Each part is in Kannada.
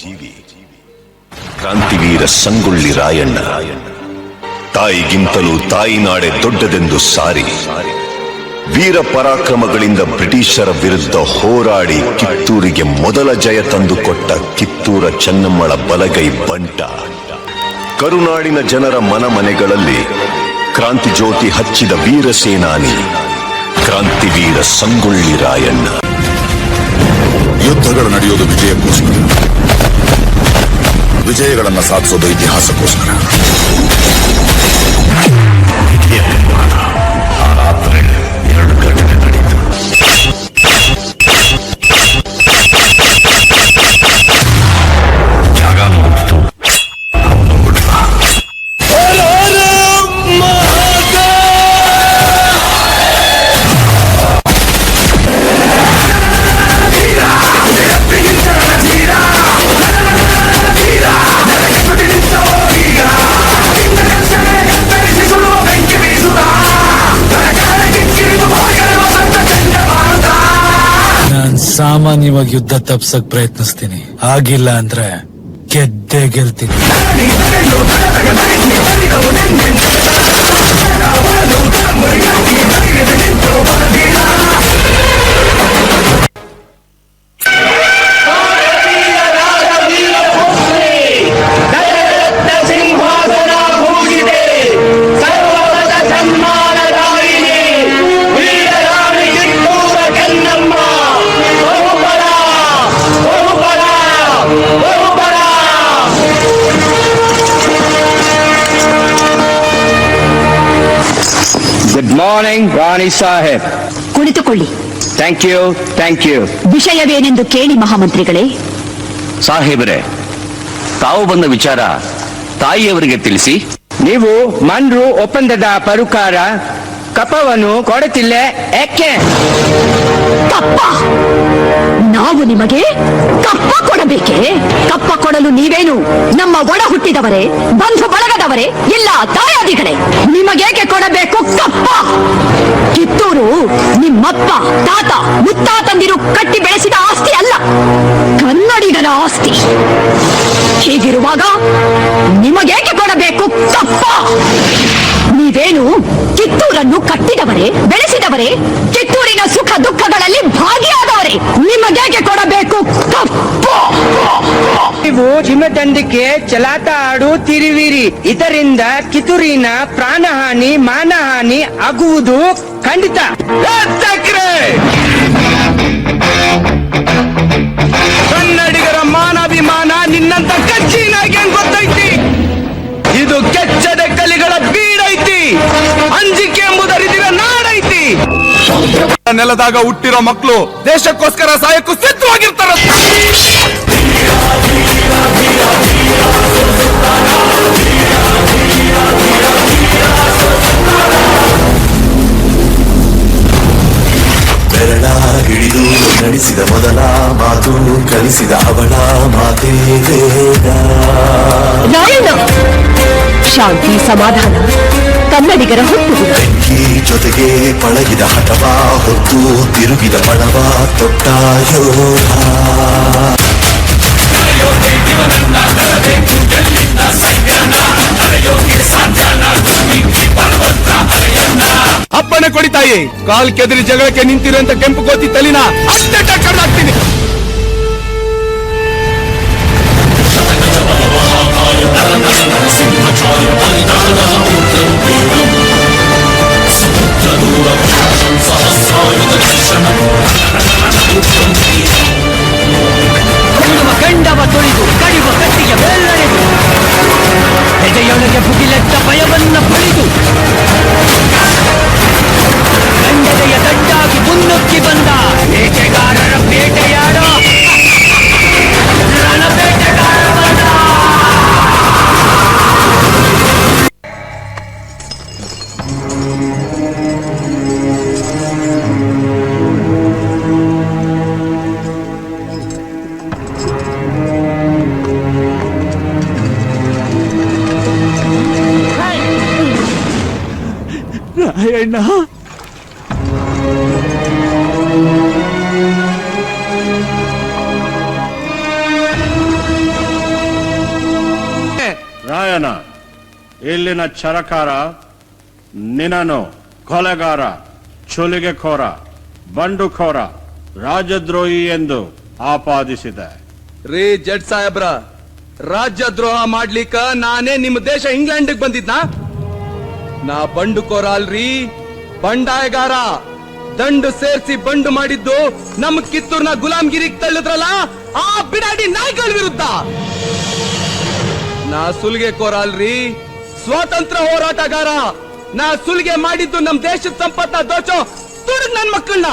ಜೀವಿ ಕ್ರಾಂತಿವೀರ ಸಂಗೊಳ್ಳಿ ರಾಯಣ್ಣ. ತಾಯಿಗಿಂತಲೂ ತಾಯಿನಾಡೆ ದೊಡ್ಡದೆಂದು ಸಾರಿ ವೀರ ಪರಾಕ್ರಮಗಳಿಂದ ಬ್ರಿಟಿಷರ ವಿರುದ್ಧ ಹೋರಾಡಿ ಕಿತ್ತೂರಿಗೆ ಮೊದಲ ಜಯ ತಂದುಕೊಟ್ಟ ಕಿತ್ತೂರ ಚೆನ್ನಮ್ಮಳ ಬಲಗೈ ಬಂಟ. ಕರುನಾಡಿನ ಜನರ ಮನೆಗಳಲ್ಲಿ ಕ್ರಾಂತಿ ಜ್ಯೋತಿ ಹಚ್ಚಿದ ವೀರ ಸೇನಾನಿ ಕ್ರಾಂತಿವೀರ ಸಂಗೊಳ್ಳಿ ರಾಯಣ್ಣ. ಯುದ್ಧಗಳು ನಡೆಯೋದು ವಿಜಯಕ್ಕೋಸ್ಕರ, ವಿಜಯಗಳನ್ನು ಸಾಧಿಸೋದು ಇತಿಹಾಸಕ್ಕೋಸ್ಕರ. ಆ ರಾತ್ರಿ 2 ಘಟನೆ ನಡೆಯಿತು. ಜಾಗ ಮುಗಿತು, ಅವನು ಬಿಡ್ತ. ಸಾಮಾನ್ಯವಾಗಿ ಯುದ್ಧ ತಪ್ಸಕ್ ಪ್ರಯತ್ನಿಸ್ತೀನಿ, ಆಗಿಲ್ಲ ಅಂದ್ರೆ ಗೆದ್ದೇ ಗೆಲ್ತೀನಿ. Good morning Rani Saheb. ಕುಳಿತುಕೊಳ್ಳಿ. Thank you, thank you. ವಿಷಯವೇನೆಂದು ಕೇಳಿ ಮಹಾಮಂತ್ರಿಗಳೇ. ಸಾಹೇಬರೇ, ತಾವು ಬಂದ ವಿಚಾರ ತಾಯಿಯವರಿಗೆ ತಿಳಿಸಿ. ನೀವು ಮನ್ರು ಒಪ್ಪಂದದ ಪರುಕಾರ ಕಪ್ಪವನ್ನು ಕೊಡುತ್ತಿಲ್ಲ, ಯಾಕೆ? ಕಪ್ಪ? ನಾವು ನಿಮಗೆ ಕಪ್ಪ ಕೊಡಬೇಕೆ? ಕಪ್ಪ ಕೊಡಲು ನೀವೇನು ನಮ್ಮ ಒಡ ಹುಟ್ಟಿದವರೇ, ಬಂಧು ಬಳಗದವರೇ, ಇಲ್ಲ ತಾಯಾದಿಗಳೇ? ನಿಮಗೇಕೆ ಕೊಡಬೇಕು ಕಪ್ಪ? ಕಿತ್ತೂರು ನಿಮ್ಮಪ್ಪ, ತಾತ, ಮುತ್ತಾತಂದಿರು ಕಟ್ಟಿ ಬೆಳೆಸಿದ ಆಸ್ತಿ ಅಲ್ಲ, ಕನ್ನಡಿಗರ ಆಸ್ತಿ. ಹೀಗಿರುವಾಗ ನಿಮಗೇಕೆ ಕೊಡಬೇಕು ಕಪ್ಪ? ನೀವೇನು ಕಿತ್ತೂರನ್ನು ಕಟ್ಟಿದವರೇ, ಬೆಳೆಸಿದವರೇ, ಕಿತ್ತೂರಿನ ಸುಖ ದುಃಖಗಳಲ್ಲಿ ಭಾಗಿಯಾದವರೇ. ನಿಮಗೇಕೆ ಕೊಡಬೇಕು ಕಪ್ಪು? ನೀವು ಚಿಮ್ಮತಂದಿಕೆ ಚಲಾಟ ಆಡುತ್ತಿರುವಿರಿ. ಇದರಿಂದ ಕಿತ್ತೂರಿನ ಪ್ರಾಣಹಾನಿ, ಮಾನಹಾನಿ ಆಗುವುದು ಖಂಡಿತ. ಕನ್ನಡಿಗರ ಮಾನಾಭಿಮಾನ ನಿನ್ನಂತ ಕಚ್ಚಿನಾಗಿ ಗೊತ್ತೈತಿ. ಇದು ಕೆಚ್ಚದ ಕಲಿಗಳ ಬೀಡೈತಿ. ಅಂಜಿಕೆ ಎಂಬುದರಿದಿರ ನಾಡೈತಿ. ನೆಲದಾಗ ಹುಟ್ಟಿರೋ ಮಕ್ಕಳು ದೇಶಕ್ಕೋಸ್ಕರ ಸಾಯಕ್ಕೂ ಸಿದ್ಧವಾಗಿರ್ತಾರ. ಬೆರಳ ಹಿಡಿದು ನಡೆಸಿದ ಮೊದಲ ಮಾತು ಕಲಿಸಿದ ಅವಳ ಮಾತೇ ವೇದ. ರಾಯಣ್ಣ, ಶಾಂತಿ ಸಮಾಧಾನ ಕನ್ನಡಿಗರ ಹುಟ್ಟುಗುಣ. ಬೆಂಕಿ ಜೊತೆಗೆ ಪಳಗಿದ ಹಠವ ಹೊತ್ತು ತಿರುಗಿದ ಬಣವ ತೊಟ್ಟ ಯೋಧ. ಅಪ್ಪಣೆ ಕೊಡಿ ತಾಯಿ. ಕಾಲ್ ಕೆದರಿ ಜಗಳಕ್ಕೆ ನಿಂತಿರುವಂತ ಕೆಂಪು ಕೋತಿ ತಲಿನ ಅಷ್ಟೇ ಕಡ್ದಾಕ್ತೀನಿ. ಗಂಡವ ತೊಳೆದು ಕಡಿವ ಕಟ್ಟಿಗೆ ಬೆಲ್ಲಳೆದು ಹೆದೆಯೊಳಗೆ ಭುಗಿಲೆದ್ದ ಭಯವನ್ನ ಬಳಿದು ಗಂಡದೆಯ ದಡ್ಡಾಗಿ ಮುನ್ನುಗ್ಗಿ ಬಂದ ಬೇಟೆಗಾರರ ಬೇಟೆಯಾಡೋ ಬೇಟೆಗಾರ ಬಂದ. ರಾಯಣ್ಣ, ರಾಯಣ್ಣ, ಇಲ್ಲಿನ ಚರಕಾರ ನಿನ್ನನ್ನು ಕೊಲೆಗಾರ, ಚುಲಿಗೆಖೋರ, ಬಂಡುಖೋರ, ರಾಜದ್ರೋಹಿ ಎಂದು ಆಪಾದಿಸಿದೆ. ರೀ ಜಡ್ ಸಾಹೇಬ್ರ, ರಾಜ್ಯದ್ರೋಹ ಮಾಡ್ಲಿಕ್ಕ ನಾನೇ ನಿಮ್ಮ ದೇಶ ಇಂಗ್ಲೆಂಡ್ ಬಂದಿದ್ನ? ನಾ ಬಂಡುಕೋರ ಅಲ್ರಿ, ಬಂಡಾಯಗಾರ. ದಂಡು ಸೇರಿಸಿ ಬಂಡು ಮಾಡಿದ್ದು ನಮ್ ಕಿತ್ತೂರ್ನ ಗುಲಾಮ್ಗಿರಿಗೆ ತಳ್ಳಿದ್ರಲ್ಲ ಆ ಬಿಡಾಡಿ ನಾಯಿಗಳ ವಿರುದ್ಧ. ನಾ ಸುಲಿಗೆ ಕೋರ ಅಲ್ರಿ, ಸ್ವಾತಂತ್ರ್ಯ ಹೋರಾಟಗಾರ. ನಾ ಸುಲಿಗೆ ಮಾಡಿದ್ದು ನಮ್ ದೇಶದ ಸಂಪತ್ತ ದೋಚೋ ತುಡುಗ್ ನನ್ ಮಕ್ಕಳನ್ನ.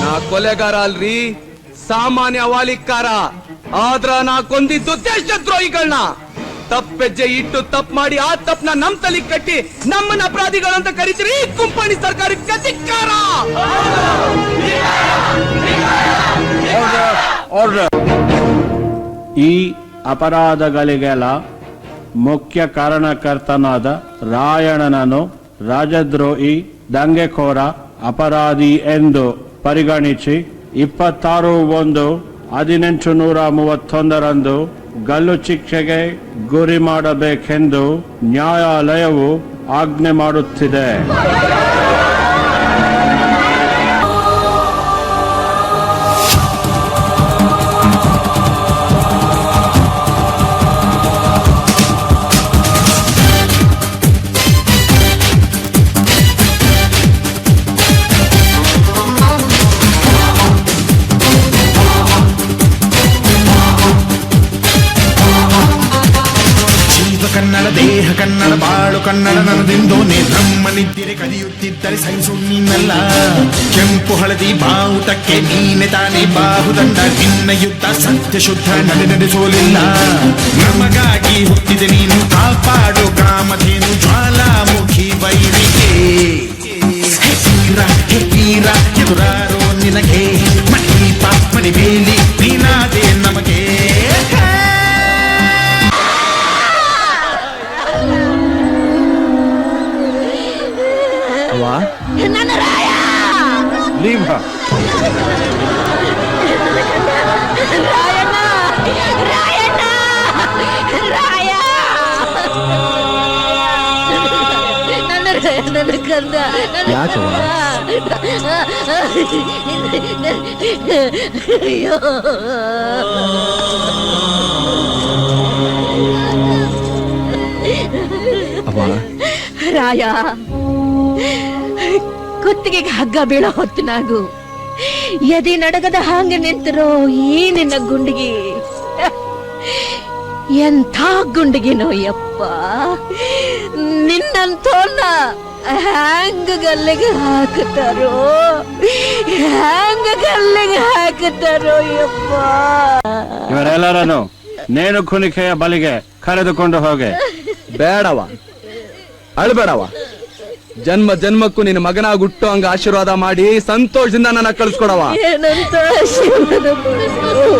ನಾ ಕೊಲೆಗಾರ ಅಲ್ರಿ, ಸಾಮಾನ್ಯ ವಾಲಿಕಾರ. ಆದ್ರ ನಾ ಕೊಂದಿದ್ದು ದೇಶದ್ರೋಹಿಗಳನ್ನ. ತಪ್ಪೆಜ್ಜೆ ಇಟ್ಟು ತಪ್ಪು ಮಾಡಿ ಆ ತಪ್ಪನ ನಮ್ ತಲೆ ಕಟ್ಟಿ ನಮ್ಮನ್ನ ಅಪರಾಧಿಗಳು ಅಂತ ಕರಿತೀರಿ. ಕುಂಪಣಿ ಸರ್ಕಾರಕ್ಕೆ ಧಿಕ್ಕಾರ. ಈ ಅಪರಾಧಗಳಿಗೆಲ್ಲ ಮುಖ್ಯ ಕಾರಣಕರ್ತನಾದ ರಾಯಣ್ಣನನ್ನು ರಾಜದ್ರೋಹಿ, ದಂಗೆಕೋರ, ಅಪರಾಧಿ ಎಂದು ಪರಿಗಣಿಸಿ 26/1/1831 ಗಲ್ಲು ಶಿಕ್ಷೆಗೆ ಗುರಿ ಮಾಡಬೇಕೆಂದು ನ್ಯಾಯಾಲಯವು ಆಜ್ಞೆ ಮಾಡುತ್ತಿದೆ. ಕನ್ನಡ ದೇಹ ಕನ್ನಡ ಬಾಳು ಕನ್ನಡ ನನದೆಂದು ಬ್ರಹ್ಮನಿದ್ದರೆ ಕದಿಯುತ್ತಿದ್ದರೆ ಸಹಿಸು ನೀನಲ್ಲ. ಕೆಂಪು ಹಳದಿ ಬಾವುಟಕ್ಕೆ ನೀನೆ ತಾನೇ ಬಾಹುದಂಡ. ನಿನ್ನ ಯುದ್ಧ ಸತ್ಯ ಶುದ್ಧ ನಡೆಸೋಲಿಲ್ಲ. ನಮಗಾಗಿ ಹುಟ್ಟಿದೆ ನೀನು, ಕಾಪಾಡು ಕಾಮಧೇನು ಜ್ವಾಲಾಮುಖಿ ವೈರಿಗೆ. ವೀರ ಎದುರಾರೋ ನಿನಗೆ ಮಣೀಪ ಮಣಿಬೇಲಿ ನೀನಾದೆ ನಮಗೆ. ನನ್ನ ರಾಯ, Leave her. ರಾಯಣ್ಣ, ರಾಯಣ್ಣ, ರಾಯ, ನನ್ನ ಕಂದ, ಅಯ್ಯೋ. ರಾಯ, ಕುತ್ತಿಗೆಗೆ ಹಗ್ಗ ಬೀಳೋ ಹೊತ್ತಿನಾಗು ಎದೆ ನಡಗದ ಹಾಂಗ ನಿಂತಿರೋ ಈ ನಿನ್ನ ಗುಂಡಿಗೆ ಎಂಥ ಗುಂಡಿಗೆನೋ ಯಪ್ಪ. ನಿನ್ನಂತೋನ್ನ ಹ್ಯಾಂಗ ಗಲ್ಲಿಗೆ ಹಾಕುತ್ತಾರೋ, ಹ್ಯಾಂಗ ಗಲ್ಲಿಗೆ ಹಾಕುತ್ತಾರೋ ಯಪ್ಪ. ಇವರೆಲ್ಲರನ್ನು ನೇಣು ಕುಣಿಕೆಯ ಬಲಿಗೆ ಕರೆದುಕೊಂಡು ಹೋಗೆ. ಬೇಡವ, ಅಳ್ಬೇಡವ. ಜನ್ಮ ಜನ್ಮಕ್ಕೂ ನಿನ್ನ ಮಗನಾಗಿ ಹುಟ್ಟು ಹಂಗ ಆಶೀರ್ವಾದ ಮಾಡಿ ಸಂತೋಷದಿಂದ ನನ್ನ ಕಳಿಸ್ಕೊಡವ. ಏನಂತ ಆಶೀರ್ವಾದ ಮಾಡು.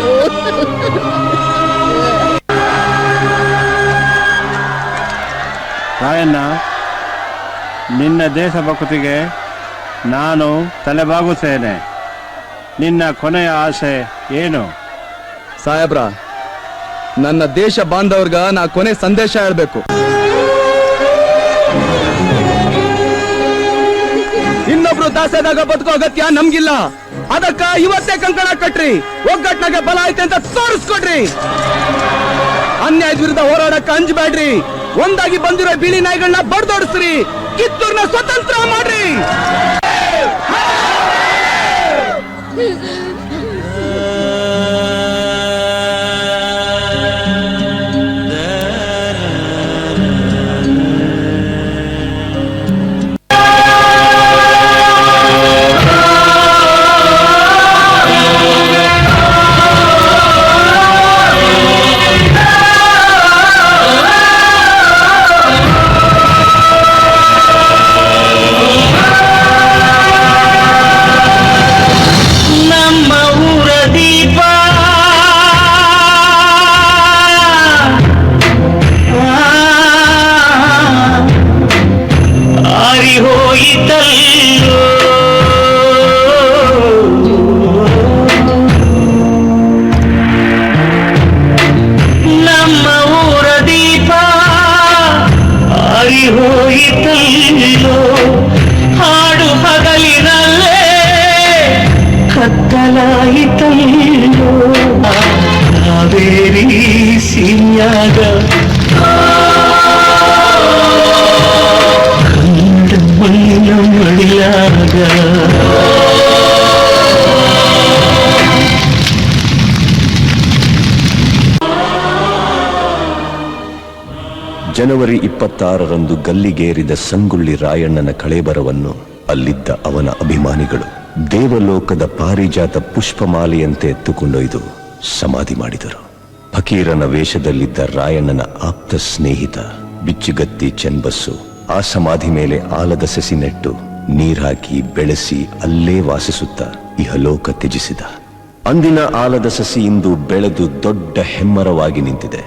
ರಾಯಣ್ಣ, ನಿನ್ನ ದೇಶಭಕ್ತಿಗೆ ನಾನು ತಲೆಬಾಗುತ್ತೇನೆ. ನಿನ್ನ ಕೊನೆಯ ಆಸೆ ಏನು? ಸಾಹೇಬ್ರ, ನನ್ನ ದೇಶ ಬಾಂಧವ್ರಗ ನಾ ಕೊನೆ ಸಂದೇಶ ಹೇಳ್ಬೇಕು. ಇನ್ನೊಬ್ರು ದಾಸದಾಗ ಬದುಕೋ ಅಗತ್ಯ ನಮ್ಗಿಲ್ಲ. ಅದಕ್ಕ ಇವತ್ತೇ ಕಂಕಣ ಕಟ್ರಿ, ಒಗ್ಗಟ್ನಾಗ ಬಲ ಐತೆ ಅಂತ ತೋರಿಸ್ಕೊಡ್ರಿ. ಅನ್ಯಾಯದ ವಿರುದ್ಧ ಹೋರಾಡಕ್ಕ ಅಂಜಬೇಡ್ರಿ. ಒಂದಾಗಿ ಬಂದಿರೋ ಬಿಳಿ ನಾಯಿಗಳನ್ನ ಬಡ್ದೋಡಿಸ್ರಿ. ಕಿತ್ತೂರ್ನ ಸ್ವತಂತ್ರ ಮಾಡ್ರಿ. ನಮ್ಮ ಮೈಯಾಗ ಕನ್ನಡ ಮೈಯ ಮಡಿಯಾಗ ಜನವರಿ 26ರಂದು ಗಲ್ಲಿಗೇರಿದ ಸಂಗೊಳ್ಳಿ ರಾಯಣ್ಣನ ಕಳೇಬರವನ್ನು ಅಲ್ಲಿದ್ದ ಅವನ ಅಭಿಮಾನಿಗಳು ದೇವಲೋಕದ ಪಾರಿಜಾತ ಪುಷ್ಪಮಾಲೆಯಂತೆ ಎತ್ತುಕೊಂಡೊಯ್ದು ಸಮಾಧಿ ಮಾಡಿದರು. ಫಕೀರನ ವೇಷದಲ್ಲಿದ್ದ ರಾಯಣ್ಣನ ಆಪ್ತ ಸ್ನೇಹಿತ ಬಿಚ್ಚುಗತ್ತಿ ಚೆನ್ಬಸ್ಸು ಆ ಸಮಾಧಿ ಮೇಲೆ ಆಲದ ಸಸಿ ನೆಟ್ಟು ನೀರ್ಹಾಕಿ ಬೆಳೆಸಿ ಅಲ್ಲೇ ವಾಸಿಸುತ್ತಾ ಇಹಲೋಕ ತ್ಯಜಿಸಿದ. ಅಂದಿನ ಆಲದ ಸಸಿ ಇಂದು ಬೆಳೆದು ದೊಡ್ಡ ಹೆಮ್ಮರವಾಗಿ ನಿಂತಿದೆ.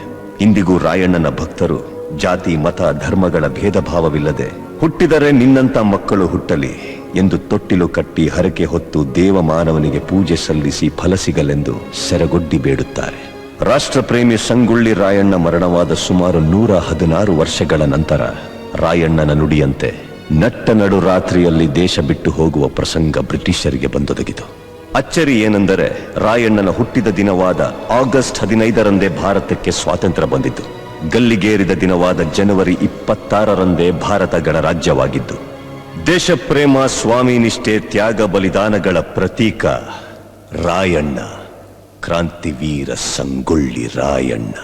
ಇಂದಿಗೂ ರಾಯಣ್ಣನ ಭಕ್ತರು ಜಾತಿ ಮತ ಧರ್ಮಗಳ ಭೇದ ಭಾವವಿಲ್ಲದೆ ಹುಟ್ಟಿದರೆ ನಿನ್ನಂತ ಮಕ್ಕಳು ಹುಟ್ಟಲಿ ಎಂದು ತೊಟ್ಟಿಲು ಕಟ್ಟಿ ಹರಕೆ ಹೊತ್ತು ದೇವಮಾನವನಿಗೆ ಪೂಜೆ ಸಲ್ಲಿಸಿ ಫಲ ಸಿಗಲೆಂದು ಸೆರಗೊಡ್ಡಿ ಬೇಡುತ್ತಾರೆ. ರಾಷ್ಟ್ರಪ್ರೇಮಿ ಸಂಗೊಳ್ಳಿ ರಾಯಣ್ಣ ಮರಣವಾದ ಸುಮಾರು 116 ವರ್ಷಗಳ ನಂತರ ರಾಯಣ್ಣನ ನುಡಿಯಂತೆ ನಟ್ಟ ನಡು ರಾತ್ರಿಯಲ್ಲಿ ದೇಶ ಬಿಟ್ಟು ಹೋಗುವ ಪ್ರಸಂಗ ಬ್ರಿಟಿಷರಿಗೆ ಬಂದೊದಗಿತು. ಅಚ್ಚರಿ ಏನೆಂದರೆ ರಾಯಣ್ಣನ ಹುಟ್ಟಿದ ದಿನವಾದ ಆಗಸ್ಟ್ 15ರಂದೇ ಭಾರತಕ್ಕೆ ಸ್ವಾತಂತ್ರ್ಯ ಬಂದಿತು. ಗಲ್ಲಿಗೇರಿದ ದಿನವಾದ ಜನವರಿ 26ರಂದೇ ಭಾರತ ಗಣರಾಜ್ಯವಾಗಿದ್ದು. ದೇಶಪ್ರೇಮ, ಸ್ವಾಮಿ ನಿಷ್ಠೆ, ತ್ಯಾಗ ಬಲಿದಾನಗಳ ಪ್ರತೀಕ ರಾಯಣ್ಣ, ಕ್ರಾಂತಿವೀರ ಸಂಗೊಳ್ಳಿ ರಾಯಣ್ಣ.